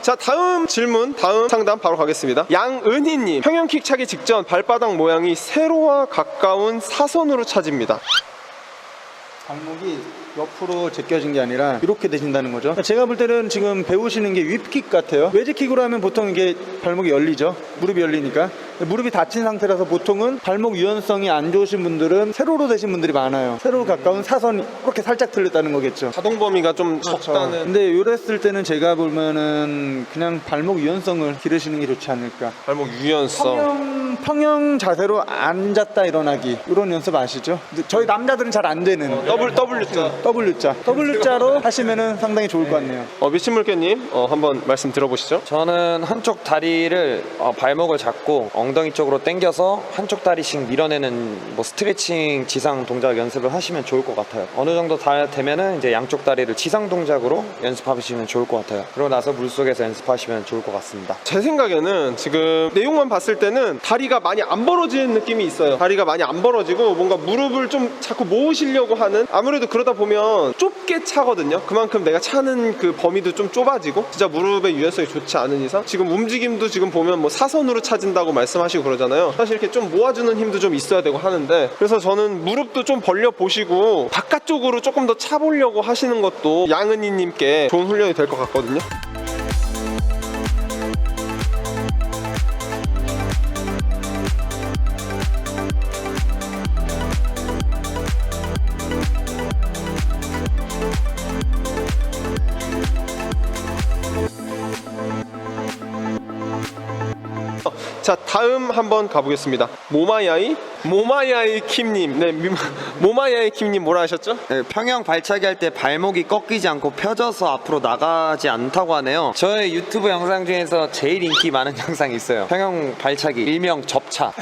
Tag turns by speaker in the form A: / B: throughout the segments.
A: 자, 다음 질문, 다음 상담 바로 가겠습니다. 양은희님, 평형킥 차기 직전 발바닥 모양이 세로와 가까운 사선으로 차집니다.
B: 발목이 옆으로 제껴진 게 아니라 이렇게 되신다는 거죠. 제가 볼 때는 지금 배우시는 게 윕킥 같아요. 외지킥으로 하면 보통 이게 발목이 열리죠. 무릎이 열리니까. 무릎이 다친 상태라서 보통은 발목 유연성이 안 좋으신 분들은 세로로 되신 분들이 많아요. 세로로 가까운 사선이 이렇게 살짝 틀렸다는 거겠죠.
A: 가동 범위가 좀
B: 그렇죠.
A: 적다는.
B: 근데 이랬을 때는 제가 보면은 그냥 발목 유연성을 기르시는 게 좋지 않을까.
A: 발목 유연성.
B: 평형 자세로 앉았다 일어나기 이런 연습 아시죠? 근데 저희 남자들은 잘 안 되는 W자로 하시면은 상당히 좋을 것 같네요.
A: 미친물개님 한번 말씀 들어보시죠.
C: 저는 한쪽 다리를 발목을 잡고 엉덩이 쪽으로 당겨서 한쪽 다리씩 밀어내는 뭐 스트레칭 지상 동작 연습을 하시면 좋을 것 같아요. 어느 정도 다 되면은 이제 양쪽 다리를 지상 동작으로 연습하시면 좋을 것 같아요. 그러고 나서 물속에서 연습하시면 좋을 것 같습니다.
A: 제 생각에는 지금 내용만 봤을 때는 다리가 많이 안 벌어지는 느낌이 있어요. 다리가 많이 안 벌어지고 뭔가 무릎을 좀 자꾸 모으시려고 하는, 아무래도 그러다 보면 좁게 차거든요. 그만큼 내가 차는 그 범위도 좀 좁아지고, 진짜 무릎의 유연성이 좋지 않은 이상 지금 움직임도 지금 보면 뭐 사선으로 차진다고 말씀하시고 그러잖아요. 사실 이렇게 좀 모아주는 힘도 좀 있어야 되고 하는데, 그래서 저는 무릎도 좀 벌려 보시고 바깥쪽으로 조금 더 차보려고 하시는 것도 양은희님께 좋은 훈련이 될 것 같거든요. 자, 다음 한번 가보겠습니다. 모마야이 킴님. 네, 모마야이 킴님 뭐라 하셨죠?
C: 네, 평형 발차기 할 때 발목이 꺾이지 않고 펴져서 앞으로 나가지 않다고 하네요. 저의 유튜브 영상 중에서 제일 인기 많은 영상이 있어요. 평형 발차기, 일명 접차.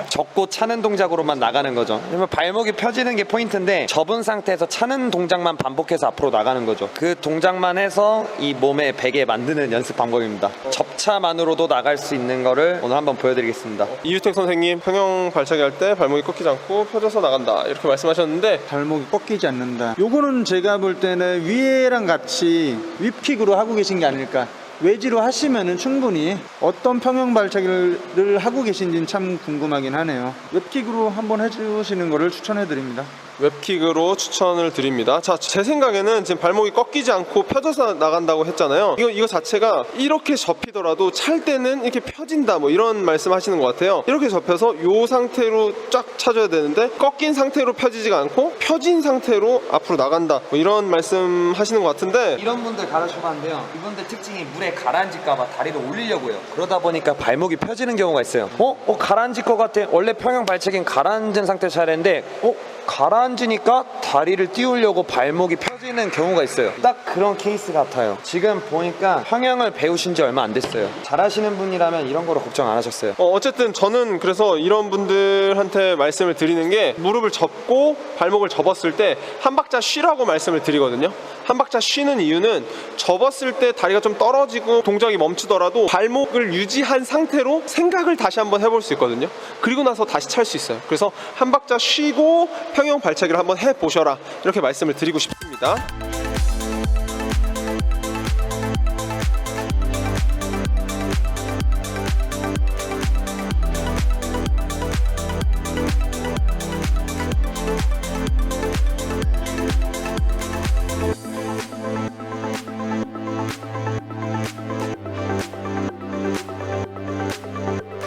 C: 접고 차는 동작으로만 나가는 거죠. 그러면 발목이 펴지는 게 포인트인데 접은 상태에서 차는 동작만 반복해서 앞으로 나가는 거죠. 그 동작만 해서 이 몸에 베게 만드는 연습 방법입니다. 접차만으로도 나갈 수 있는 거를 오늘 한번 보여드리겠습니다.
A: 이유택 선생님, 평형 발차기 할 때 발목이 꺾이지 않고 펴져서 나간다 이렇게 말씀하셨는데,
B: 발목이 꺾이지 않는다. 요거는 제가 볼 때는 위에랑 같이 윕킥으로 하고 계신 게 아닐까. 외지로 하시면은 충분히 어떤 평형 발차기를 하고 계신지는 참 궁금하긴 하네요. 웹킥으로 한번 해주시는 거를 추천해 드립니다.
A: 웹킥으로 추천을 드립니다. 자, 제 생각에는 지금 발목이 꺾이지 않고 펴져서 나간다고 했잖아요. 이거 자체가 이렇게 접히더라도 찰 때는 이렇게 펴진다 뭐 이런 말씀 하시는 것 같아요. 이렇게 접혀서 이 상태로 쫙 차줘야 되는데 꺾인 상태로 펴지지가 않고 펴진 상태로 앞으로 나간다 뭐 이런 말씀 하시는 것 같은데,
C: 이런 분들 가르쳐봤는데요. 이분들 특징이 물에 가라앉을까봐 다리를 올리려고 해요. 그러다 보니까 발목이 펴지는 경우가 있어요. 가라앉을 것 같아. 원래 평형 발차기는 가라앉은 상태에서 차야 되는데 가라앉으니까 다리를 띄우려고 발목이 펴지는 경우가 있어요. 딱 그런 케이스 같아요. 지금 보니까 평형을 배우신 지 얼마 안 됐어요. 잘하시는 분이라면 이런 거로 걱정 안 하셨어요.
A: 어쨌든 저는 그래서 이런 분들한테 말씀을 드리는 게, 무릎을 접고 발목을 접었을 때 한 박자 쉬라고 말씀을 드리거든요. 한 박자 쉬는 이유는 접었을 때 다리가 좀 떨어지고 동작이 멈추더라도 발목을 유지한 상태로 생각을 다시 한번 해볼 수 있거든요. 그리고 나서 다시 찰 수 있어요. 그래서 한 박자 쉬고 평형 발차기를 한번 해보셔라 이렇게 말씀을 드리고 싶습니다.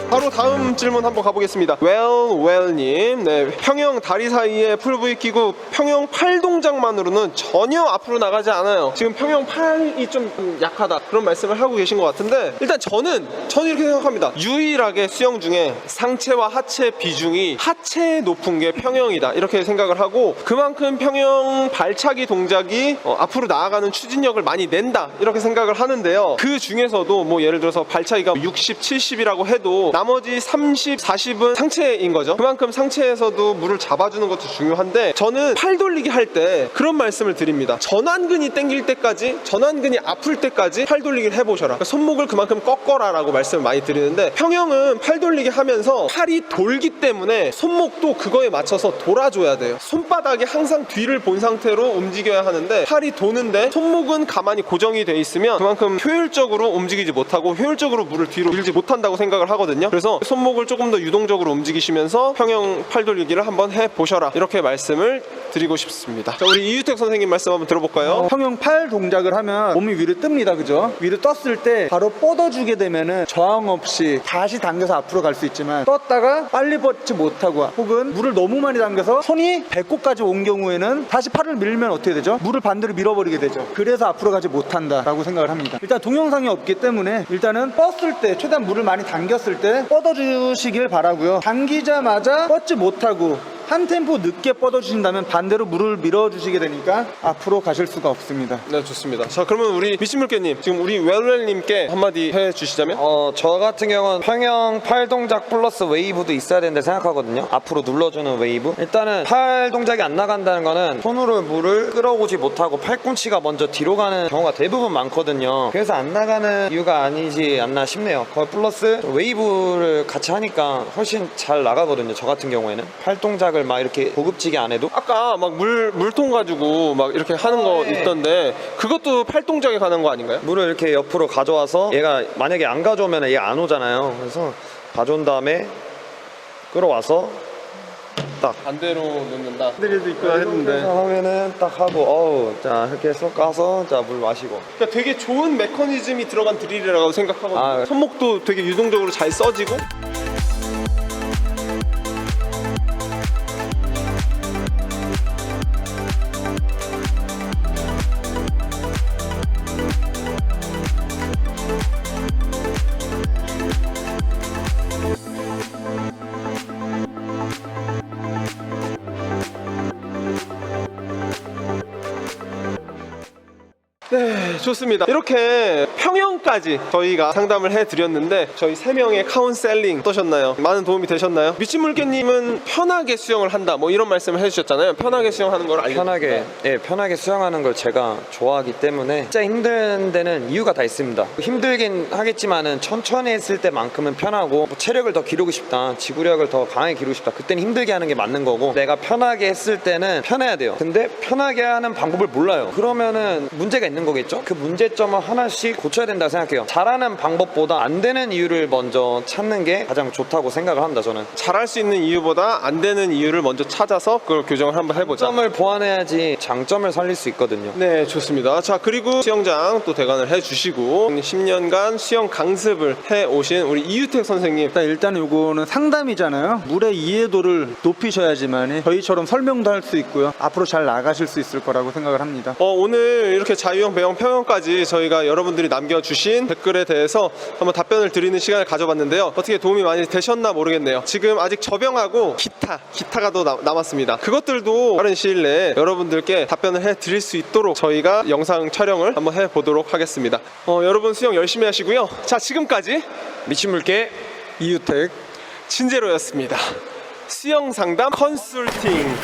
A: 바로 다음 질문 한번 가보겠습니다. 웰님, 네, 평형 다리 사이에 풀브이 끼고 평형 팔 동작만으로는 전혀 앞으로 나가지 않아요. 지금 평형 팔이 좀 약하다 그런 말씀을 하고 계신 것 같은데, 일단 저는 이렇게 생각합니다. 유일하게 수영 중에 상체와 하체 비중이 하체에 높은 게 평형이다 이렇게 생각을 하고, 그만큼 평형 발차기 동작이 앞으로 나아가는 추진력을 많이 낸다 이렇게 생각을 하는데요. 그 중에서도 뭐 예를 들어서 발차기가 60, 70이라고 해도 나머지 나머지 30, 40은 상체인 거죠. 그만큼 상체에서도 물을 잡아주는 것도 중요한데 저는 팔 돌리기 할 때 그런 말씀을 드립니다. 전완근이 땡길 때까지, 전완근이 아플 때까지 팔 돌리기를 해보셔라. 그러니까 손목을 그만큼 꺾어라 라고 말씀을 많이 드리는데, 평형은 팔 돌리기 하면서 팔이 돌기 때문에 손목도 그거에 맞춰서 돌아줘야 돼요. 손바닥이 항상 뒤를 본 상태로 움직여야 하는데, 팔이 도는데 손목은 가만히 고정이 돼 있으면 그만큼 효율적으로 움직이지 못하고 효율적으로 물을 뒤로 밀지 못한다고 생각을 하거든요. 그래서 손목을 조금 더 유동적으로 움직이시면서 평형 팔 돌리기를 한번 해보셔라, 이렇게 말씀을 드리고 싶습니다. 자, 우리 이유택 선생님 말씀 한번 들어볼까요?
B: 평형 팔 동작을 하면 몸이 위로 뜹니다, 그죠? 위로 떴을 때 바로 뻗어주게 되면은 저항 없이 다시 당겨서 앞으로 갈 수 있지만, 떴다가 빨리 뻗지 못하고 혹은 물을 너무 많이 당겨서 손이 배꼽까지 온 경우에는 다시 팔을 밀면 어떻게 되죠? 물을 반대로 밀어버리게 되죠. 그래서 앞으로 가지 못한다라고 생각을 합니다. 일단 동영상이 없기 때문에 일단은 뻗을 때, 최대한 물을 많이 당겼을 때 뻗어주시길 바라고요. 당기자마자 뻗지 못하고 한 템포 늦게 뻗어주신다면 반대로 물을 밀어주시게 되니까 앞으로 가실 수가 없습니다.
A: 네, 좋습니다. 자, 그러면 우리 미친물개님, 지금 우리 웰웰님께 한마디 해주시자면?
C: 저 같은 경우는 평형 팔 동작 플러스 웨이브도 있어야 된다 생각하거든요. 앞으로 눌러주는 웨이브. 일단은 팔 동작이 안 나간다는 거는 손으로 물을 끌어오지 못하고 팔꿈치가 먼저 뒤로 가는 경우가 대부분 많거든요. 그래서 안 나가는 이유가 아니지 않나 싶네요. 거의 플러스 웨이브를 같이 하니까 훨씬 잘 나가거든요. 저 같은 경우에는 팔 동작을 막 이렇게 고급지게 안 해도.
A: 아까 막 물통 가지고 막 이렇게 하는 거 있던데, 그것도 팔 동작에 가는 거 아닌가요?
C: 물을 이렇게 옆으로 가져와서, 얘가 만약에 안 가져오면 얘가 안 오잖아요. 그래서 가져온 다음에 끌어와서 딱
A: 반대로 넣는다.
B: 들도 있고 했는데
C: 하면은 딱 하고, 자 이렇게 해서 까서 자 물 마시고.
A: 그러니까 되게 좋은 메커니즘이 들어간 드릴이라고 생각하거든요.
C: 아,
A: 손목도 되게 유동적으로 잘 써지고. 네, 좋습니다. 이렇게 평형까지 저희가 상담을 해드렸는데, 저희 3명의 카운셀링 어떠셨나요? 많은 도움이 되셨나요? 미친물개님은 편하게 수영을 한다, 뭐 이런 말씀을 해주셨잖아요. 편하게 수영하는 걸 알려드릴까요?
C: 편하게 수영하는 걸 제가 좋아하기 때문에, 진짜 힘든 데는 이유가 다 있습니다. 힘들긴 하겠지만은 천천히 했을 때만큼은 편하고, 뭐 체력을 더 기르고 싶다, 지구력을 더 강하게 기르고 싶다, 그때는 힘들게 하는 게 맞는 거고, 내가 편하게 했을 때는 편해야 돼요. 근데 편하게 하는 방법을 몰라요. 그러면은 문제가 있는 거겠죠? 그 문제점을 하나씩 고쳐야 된다고 생각해요. 잘하는 방법보다 안 되는 이유를 먼저 찾는 게 가장 좋다고 생각을 합니다, 저는.
A: 잘할 수 있는 이유보다 안 되는 이유를 먼저 찾아서 그걸 교정을 한번 해보자.
C: 장점을 보완해야지 장점을 살릴 수 있거든요.
A: 네, 좋습니다. 자, 그리고 수영장 또 대관을 해주시고 10년간 수영 강습을 해오신 우리 이유택 선생님.
B: 일단 요거는 상담이잖아요. 물의 이해도를 높이셔야지만 저희처럼 설명도 할 수 있고요, 앞으로 잘 나가실 수 있을 거라고 생각을 합니다.
A: 오늘 이렇게 자유형, 배영, 평형까지 저희가 여러분들이 남겨주신 댓글에 대해서 한번 답변을 드리는 시간을 가져봤는데요. 어떻게 도움이 많이 되셨나 모르겠네요. 지금 아직 저병하고 기타가 더 남았습니다. 그것들도 빠른 시일 내에 여러분들께 답변을 해드릴 수 있도록 저희가 영상 촬영을 한번 해보도록 하겠습니다. 여러분 수영 열심히 하시고요. 자, 지금까지
C: 미친물개
B: 이유택
A: 진제로였습니다. 수영 상담 컨설팅